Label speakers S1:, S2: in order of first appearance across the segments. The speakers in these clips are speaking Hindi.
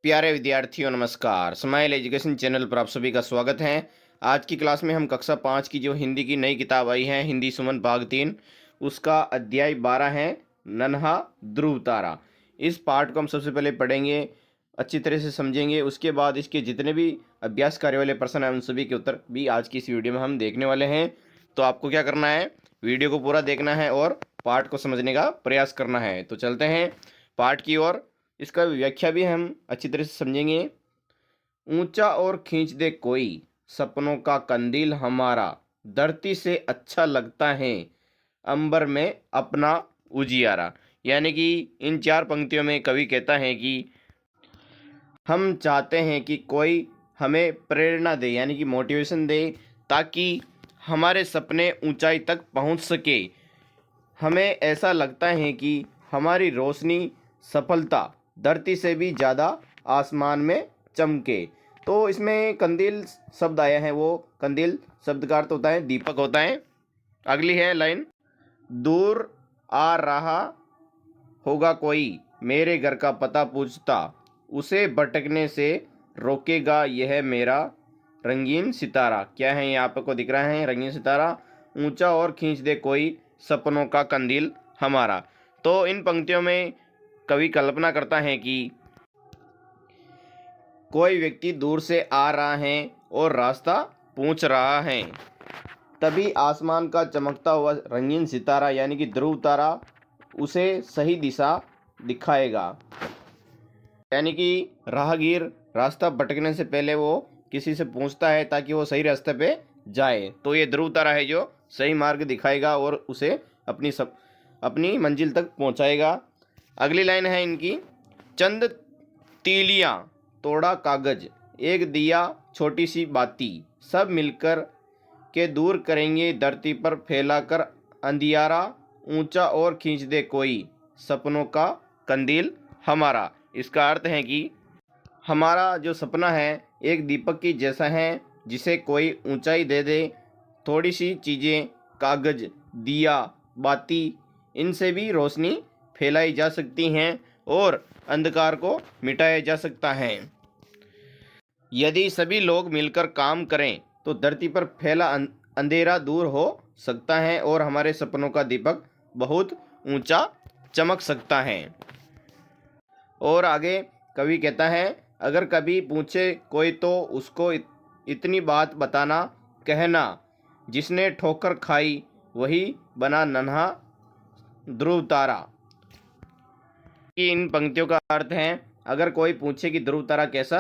S1: प्यारे विद्यार्थियों नमस्कार। स्माइल एजुकेशन चैनल पर आप सभी का स्वागत है। आज की क्लास में हम कक्षा 5 की जो हिंदी की नई किताब आई है हिंदी सुमन भाग 3 उसका अध्याय 12 है नन्हा ध्रुव तारा। इस पाठ को हम सबसे पहले पढ़ेंगे, अच्छी तरह से समझेंगे, उसके बाद इसके जितने भी अभ्यास कार्य वाले प्रश्न हैं उन सभी के उत्तर भी आज की इस वीडियो में हम देखने वाले हैं। तो आपको क्या करना है, वीडियो को पूरा देखना है और पाठ को समझने का प्रयास करना है। तो चलते हैं पाठ की ओर। इसका व्याख्या भी हम अच्छी तरह से समझेंगे। ऊंचा और खींच दे कोई सपनों का कंदील हमारा, धरती से अच्छा लगता है अंबर में अपना उजियारा। यानी कि इन चार पंक्तियों में कवि कहता है कि हम चाहते हैं कि कोई हमें प्रेरणा दे, यानी कि मोटिवेशन दे, ताकि हमारे सपने ऊंचाई तक पहुंच सके। हमें ऐसा लगता है कि हमारी रोशनी, सफलता धरती से भी ज़्यादा आसमान में चमके। तो इसमें कंदील शब्द आया है, वो कंदील शब्द का अर्थ होता है दीपक होता है। अगली है लाइन, दूर आ रहा होगा कोई मेरे घर का पता पूछता, उसे भटकने से रोकेगा यह मेरा रंगीन सितारा। क्या है, यहाँ आपको दिख रहा है रंगीन सितारा। ऊंचा और खींच दे कोई सपनों का कंदील हमारा। तो इन पंक्तियों में कवि कल्पना करता है कि कोई व्यक्ति दूर से आ रहा है और रास्ता पूछ रहा है, तभी आसमान का चमकता हुआ रंगीन सितारा यानी कि ध्रुव तारा उसे सही दिशा दिखाएगा। यानी कि राहगीर रास्ता भटकने से पहले वो किसी से पूछता है ताकि वो सही रास्ते पे जाए। तो ये ध्रुव तारा है जो सही मार्ग दिखाएगा और उसे अपनी मंजिल तक पहुंचाएगा। अगली लाइन है इनकी, चंद तीलियां तोड़ा कागज, एक दिया छोटी सी बाती, सब मिलकर के दूर करेंगे धरती पर फैलाकर अंधियारा, ऊंचा और खींच दे कोई सपनों का कंदील हमारा। इसका अर्थ है कि हमारा जो सपना है एक दीपक की जैसा है जिसे कोई ऊंचाई दे दे। थोड़ी सी चीज़ें, कागज, दिया, बाती, इनसे भी रोशनी फैलाई जा सकती हैं और अंधकार को मिटाया जा सकता है। यदि सभी लोग मिलकर काम करें तो धरती पर फैला अंधेरा दूर हो सकता है और हमारे सपनों का दीपक बहुत ऊंचा चमक सकता है। और आगे कवि कहता है, अगर कभी पूछे कोई तो उसको इतनी बात बताना, कहना जिसने ठोकर खाई वही बना नन्हा ध्रुव तारा। कि इन पंक्तियों का अर्थ है, अगर कोई पूछे कि ध्रुव तारा कैसा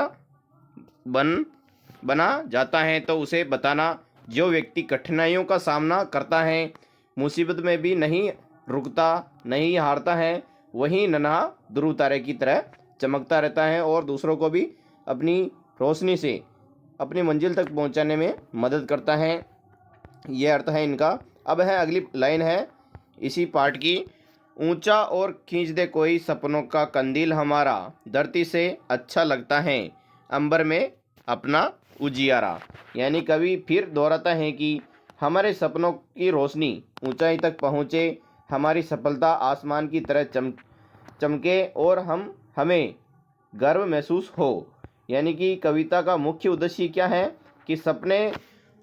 S1: बना जाता है तो उसे बताना, जो व्यक्ति कठिनाइयों का सामना करता है, मुसीबत में भी नहीं रुकता, नहीं हारता है, वही नन्हा ध्रुव तारे की तरह चमकता रहता है और दूसरों को भी अपनी रोशनी से अपनी मंजिल तक पहुंचाने में मदद करता है। यह अर्थ है इनका। अब है अगली लाइन है इसी पाठ की, ऊंचा और खींच दे कोई सपनों का कंदील हमारा, धरती से अच्छा लगता है अंबर में अपना उजियारा। यानी कवि फिर दोहराता है कि हमारे सपनों की रोशनी ऊंचाई तक पहुँचे, हमारी सफलता आसमान की तरह चमके और हमें गर्व महसूस हो। यानी कि कविता का मुख्य उद्देश्य क्या है कि सपने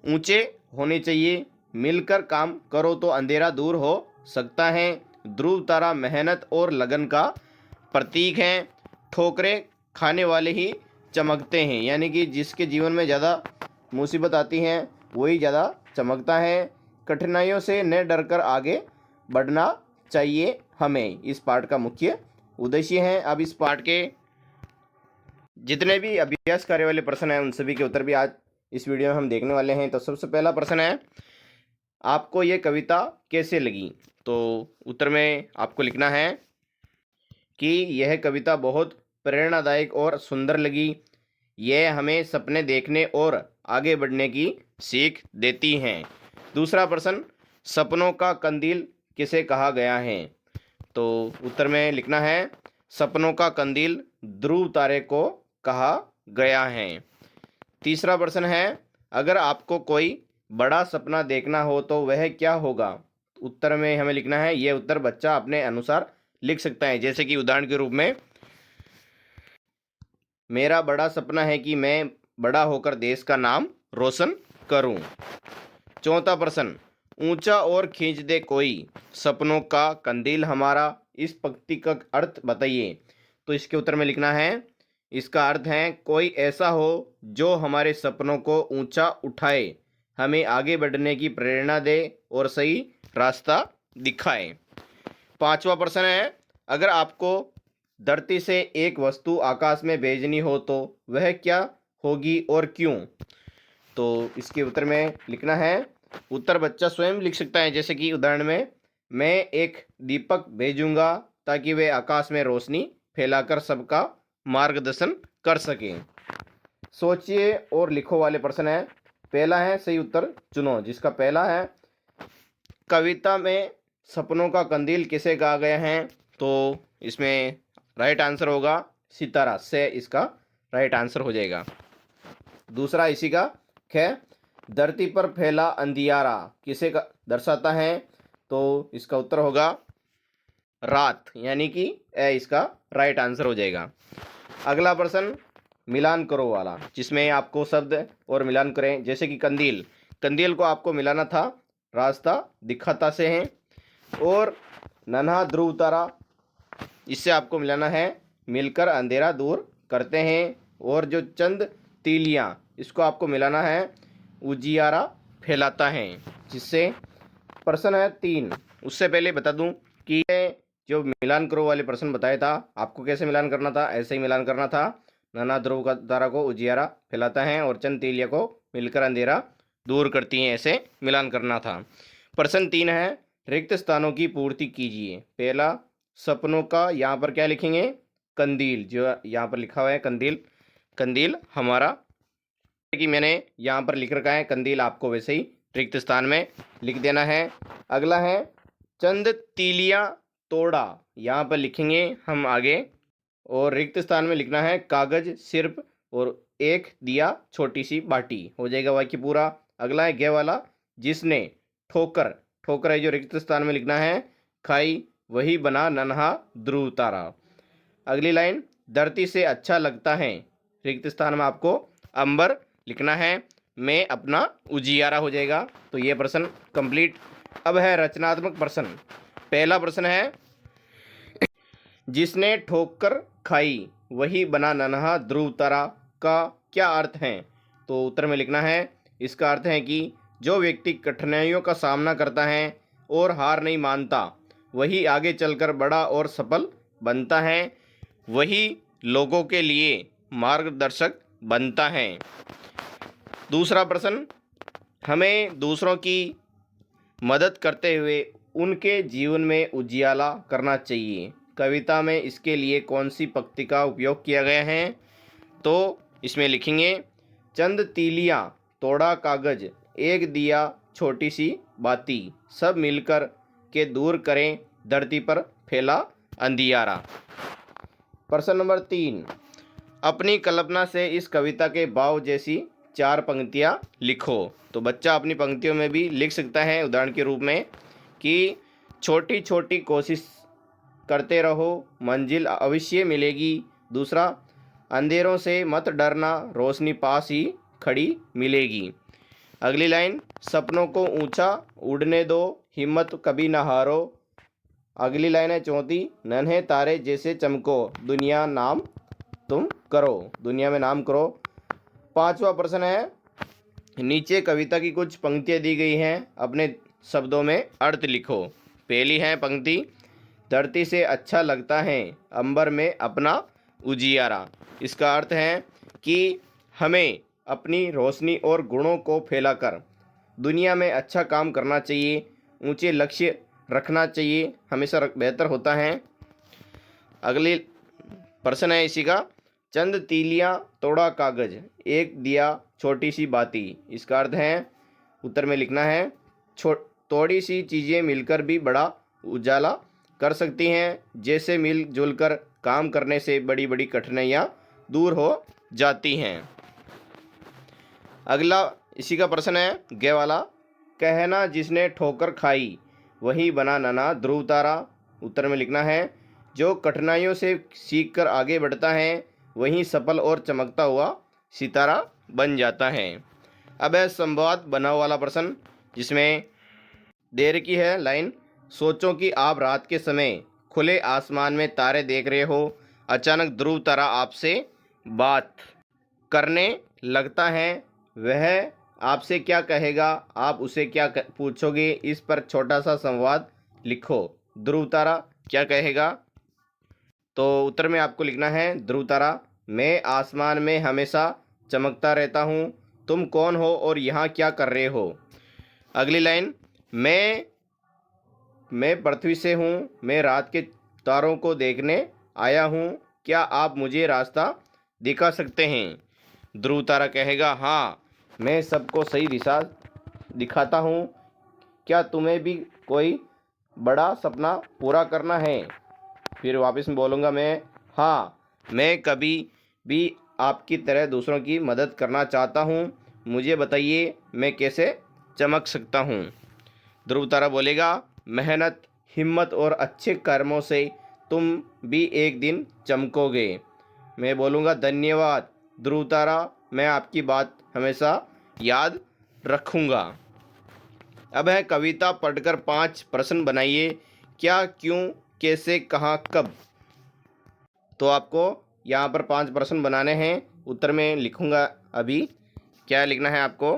S1: ऊंचे होने चाहिए, मिलकर काम करो तो अंधेरा दूर हो सकता है। ध्रुव तारा मेहनत और लगन का प्रतीक है, ठोकरें खाने वाले ही चमकते हैं। यानी कि जिसके जीवन में ज़्यादा मुसीबत आती हैं वही ज़्यादा चमकता है। कठिनाइयों से न डरकर आगे बढ़ना चाहिए हमें, इस पाठ का मुख्य उद्देश्य है। अब इस पाठ के जितने भी अभ्यास कार्य वाले प्रश्न हैं उन सभी के उत्तर भी आज इस वीडियो में हम देखने वाले हैं। तो सबसे पहला प्रश्न है, आपको ये कविता कैसे लगी? तो उत्तर में आपको लिखना है कि यह कविता बहुत प्रेरणादायक और सुंदर लगी। यह हमें सपने देखने और आगे बढ़ने की सीख देती हैं। दूसरा प्रश्न, सपनों का कंदील किसे कहा गया है? तो उत्तर में लिखना है, सपनों का कंदील ध्रुव तारे को कहा गया है। तीसरा प्रश्न है, अगर आपको कोई बड़ा सपना देखना हो तो वह क्या होगा? उत्तर में हमें लिखना है, यह उत्तर बच्चा अपने अनुसार लिख सकता है। जैसे कि उदाहरण के रूप में मेरा बड़ा सपना है कि मैं बड़ा होकर देश का नाम रोशन करूं। चौथा प्रश्न, ऊंचा और खींच दे कोई सपनों का कंदील हमारा, इस पंक्ति का अर्थ बताइए। तो इसके उत्तर में लिखना है, इसका अर्थ है कोई ऐसा हो जो हमारे सपनों को ऊंचा उठाए, हमें आगे बढ़ने की प्रेरणा दे और सही रास्ता दिखाए। पांचवा प्रश्न है, अगर आपको धरती से एक वस्तु आकाश में भेजनी हो तो वह क्या होगी और क्यों। तो इसके उत्तर में लिखना है, उत्तर बच्चा स्वयं लिख सकता है। जैसे कि उदाहरण में, मैं एक दीपक भेजूंगा ताकि वे आकाश में रोशनी फैलाकर सबका मार्गदर्शन कर सकें। सोचिए और लिखो वाले प्रश्न है। पहला है सही उत्तर चुनो, जिसका पहला है, कविता में सपनों का कंदील किसे कहा गया है। तो इसमें राइट आंसर होगा सितारा से, इसका राइट आंसर हो जाएगा। दूसरा इसी का ख, धरती पर फैला अंधियारा किसे दर्शाता है। तो इसका उत्तर होगा रात, यानी कि ए इसका राइट आंसर हो जाएगा। अगला प्रश्न मिलान करो वाला, जिसमें आपको शब्द और मिलान करें। जैसे कि कंदील, कंदील को आपको मिलाना था रास्ता दिखाता से है, और नन्हा ध्रुव तारा, इससे आपको मिलाना है मिलकर अंधेरा दूर करते हैं, और जो चंद तीलियां, इसको आपको मिलाना है उजियारा फैलाता है, जिससे प्रश्न है 3। उससे पहले बता दूं कि जो मिलान करो वाले प्रश्न बताया था, आपको कैसे मिलान करना था, ऐसे ही मिलान करना था। नाना ध्रुव का तारा को उजियारा फैलाता है और चंद तीलिया को मिलकर अंधेरा दूर करती हैं, ऐसे मिलान करना था। प्रश्न 3 है, रिक्त स्थानों की पूर्ति कीजिए। पहला सपनों का, यहाँ पर क्या लिखेंगे, कंदील, जो यहाँ पर लिखा हुआ है कंदील, कंदील हमारा, कि मैंने यहाँ पर लिख रखा है कंदील, आपको वैसे ही रिक्त स्थान में लिख देना है। अगला है चंद तीलियां तोड़ा, यहाँ पर लिखेंगे हम आगे, और रिक्त स्थान में लिखना है कागज सिर्फ और एक दिया छोटी सी बाटी, हो जाएगा वाक्य पूरा। अगला है गे वाला, जिसने ठोकर, ठोकर है जो रिक्त स्थान में लिखना है खाई, वही बना नन्हा ध्रुव तारा। अगली लाइन, धरती से अच्छा लगता है, रिक्त स्थान में आपको अंबर लिखना है, मैं अपना उजियारा हो जाएगा। तो ये प्रश्न कंप्लीट। अब है रचनात्मक प्रश्न। पहला प्रश्न है, जिसने ठोकर खाई वही बना नन्हा ध्रुव तारा का क्या अर्थ है। तो उत्तर में लिखना है, इसका अर्थ है कि जो व्यक्ति कठिनाइयों का सामना करता है और हार नहीं मानता, वही आगे चलकर बड़ा और सफल बनता है, वही लोगों के लिए मार्गदर्शक बनता है। दूसरा प्रश्न, हमें दूसरों की मदद करते हुए उनके जीवन में उजियाला करना चाहिए। कविता में इसके लिए कौन सी पंक्ति का उपयोग किया गया है। तो इसमें लिखेंगे, चंद तीलियां तोड़ा कागज, एक दिया छोटी सी बाती, सब मिलकर के दूर करें धरती पर फैला अंधियारा। प्रश्न नंबर 3, अपनी कल्पना से इस कविता के भाव जैसी 4 पंक्तियां लिखो। तो बच्चा अपनी पंक्तियों में भी लिख सकता है उदाहरण के रूप में कि छोटी छोटी कोशिश करते रहो, मंजिल अवश्य मिलेगी। दूसरा, अंधेरों से मत डरना, रोशनी पास ही खड़ी मिलेगी। अगली लाइन, सपनों को ऊंचा उड़ने दो, हिम्मत कभी ना हारो। अगली लाइन है चौथी, नन्हे तारे जैसे चमको, दुनिया नाम तुम करो, दुनिया में नाम करो। पांचवा प्रश्न है, नीचे कविता की कुछ पंक्तियां दी गई हैं, अपने शब्दों में अर्थ लिखो। पहली है पंक्ति, धरती से अच्छा लगता है अंबर में अपना उजियारा। इसका अर्थ है कि हमें अपनी रोशनी और गुणों को फैलाकर दुनिया में अच्छा काम करना चाहिए, ऊंचे लक्ष्य रखना चाहिए, हमेशा बेहतर होता है। अगली प्रश्न है इसी का, चंद तीलियां तोड़ा कागज, एक दिया छोटी सी बाती। इसका अर्थ है, उत्तर में लिखना है, थोड़ी सी चीज़ें मिलकर भी बड़ा उजाला कर सकती हैं, जैसे मिलजुल कर काम करने से बड़ी बड़ी कठिनाइयाँ दूर हो जाती हैं। अगला इसी का प्रश्न है गे वाला, कहना जिसने ठोकर खाई वही बना नन्हा ध्रुव तारा। उत्तर में लिखना है, जो कठिनाइयों से सीखकर आगे बढ़ता है वहीं सफल और चमकता हुआ सितारा बन जाता है। अब है संवाद बनाओ वाला प्रश्न, जिसमें देर की है लाइन। सोचो कि आप रात के समय खुले आसमान में तारे देख रहे हो। अचानक ध्रुव तारा आपसे बात करने लगता है। वह आपसे क्या कहेगा, आप उसे क्या पूछोगे? इस पर छोटा सा संवाद लिखो। ध्रुव तारा क्या कहेगा? तो उत्तर में आपको लिखना है, ध्रुव तारा, मैं आसमान में हमेशा चमकता रहता हूँ। तुम कौन हो और यहाँ क्या कर रहे हो? अगली लाइन, मैं पृथ्वी से हूँ। मैं रात के तारों को देखने आया हूँ। क्या आप मुझे रास्ता दिखा सकते हैं? ध्रुव तारा कहेगा, हाँ, मैं सबको सही दिशा दिखाता हूँ। क्या तुम्हें भी कोई बड़ा सपना पूरा करना है? फिर वापस में बोलूँगा मैं, हाँ, मैं कभी भी आपकी तरह दूसरों की मदद करना चाहता हूँ। मुझे बताइए मैं कैसे चमक सकता हूँ? ध्रुव तारा बोलेगा, मेहनत, हिम्मत और अच्छे कर्मों से तुम भी एक दिन चमकोगे। मैं बोलूँगा, धन्यवाद ध्रुव तारा, मैं आपकी बात हमेशा याद रखूँगा। अब है कविता पढ़कर 5 प्रश्न बनाइए। क्या, क्यों, कैसे, कहाँ, कब। तो आपको यहाँ पर 5 प्रश्न बनाने हैं। उत्तर में लिखूँगा अभी। क्या लिखना है आपको?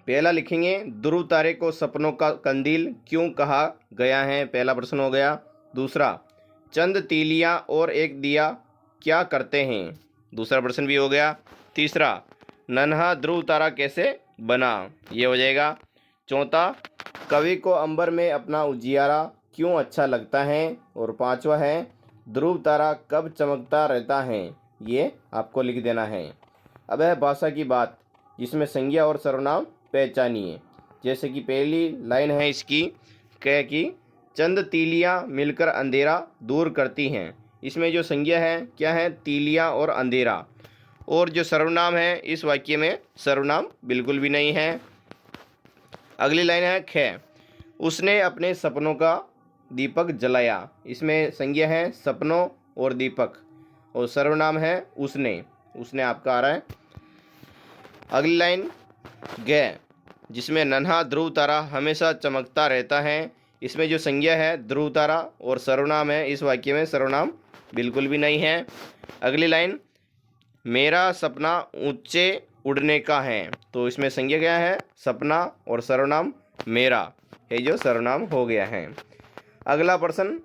S1: पहला लिखेंगे, ध्रुव तारे को सपनों का कंदील क्यों कहा गया है? पहला प्रश्न हो गया। दूसरा, चंद तीलियां और एक दिया क्या करते हैं? दूसरा प्रश्न भी हो गया। तीसरा, नन्हा ध्रुव तारा कैसे बना? ये हो जाएगा। चौथा, कवि को अंबर में अपना उजियारा क्यों अच्छा लगता है? और पांचवा है, ध्रुव तारा कब चमकता रहता है? ये आपको लिख देना है। अब है भाषा की बात, जिसमें संज्ञा और सर्वनाम पहचानिए। जैसे कि पहली लाइन है इसकी, कह कि चंद तीलियां मिलकर अंधेरा दूर करती हैं। इसमें जो संज्ञा है क्या है? तीलियां और अंधेरा। और जो सर्वनाम है इस वाक्य में सर्वनाम बिल्कुल भी नहीं है। अगली लाइन है ख, उसने अपने सपनों का दीपक जलाया। इसमें संज्ञा है सपनों और दीपक, और सर्वनाम है उसने आपका आ रहा है। अगली लाइन ग, जिसमें नन्हा ध्रुव तारा हमेशा चमकता रहता है। इसमें जो संज्ञा है ध्रुव तारा और सर्वनाम है इस वाक्य में सर्वनाम बिल्कुल भी नहीं है। अगली लाइन, मेरा सपना ऊंचे उड़ने का है। तो इसमें संज्ञा क्या है? सपना, और सर्वनाम मेरा, ये जो सर्वनाम हो गया है। अगला प्रश्न,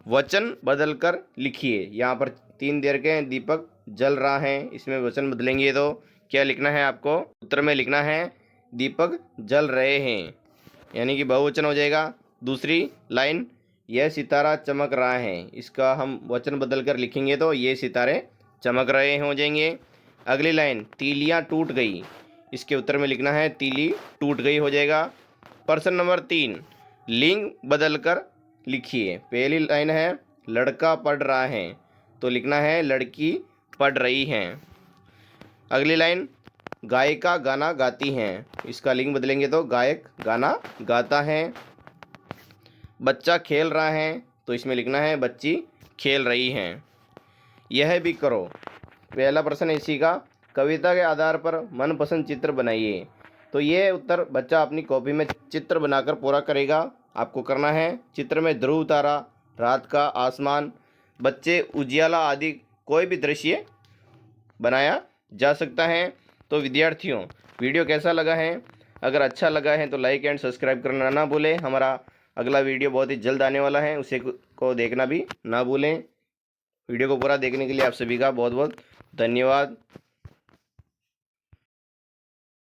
S1: वचन बदलकर लिखिए। यहाँ पर 3 देर के दीपक जल रहा है, इसमें वचन बदलेंगे तो क्या लिखना है आपको? उत्तर में लिखना है, दीपक जल रहे हैं, यानी कि बहुवचन हो जाएगा। दूसरी लाइन, यह सितारा चमक रहा है। इसका हम वचन बदलकर लिखेंगे तो ये सितारे चमक रहे हो जाएंगे। अगली लाइन, तीलियां टूट गई। इसके उत्तर में लिखना है, तीली टूट गई हो जाएगा। प्रश्न नंबर 3, लिंग बदलकर लिखिए। पहली लाइन है, लड़का पढ़ रहा है। तो लिखना है, लड़की पढ़ रही है। अगली लाइन, गायिका गाना गाती हैं। इसका लिंग बदलेंगे तो गायक गाना गाता है। बच्चा खेल रहा है। तो इसमें लिखना है, बच्ची खेल रही हैं। यह भी करो। पहला प्रश्न है इसी का, कविता के आधार पर मनपसंद चित्र बनाइए। तो ये उत्तर बच्चा अपनी कॉपी में चित्र बनाकर पूरा करेगा। आपको करना है, चित्र में ध्रुव तारा, रात का आसमान, बच्चे, उजियाला आदि कोई भी दृश्य बनाया जा सकता है। तो विद्यार्थियों, वीडियो कैसा लगा है? अगर अच्छा लगा है तो लाइक एंड सब्सक्राइब करना ना भूलें। हमारा अगला वीडियो बहुत ही जल्द आने वाला है, उसे को देखना भी ना भूलें। वीडियो को पूरा देखने के लिए आप सभी का बहुत बहुत धन्यवाद।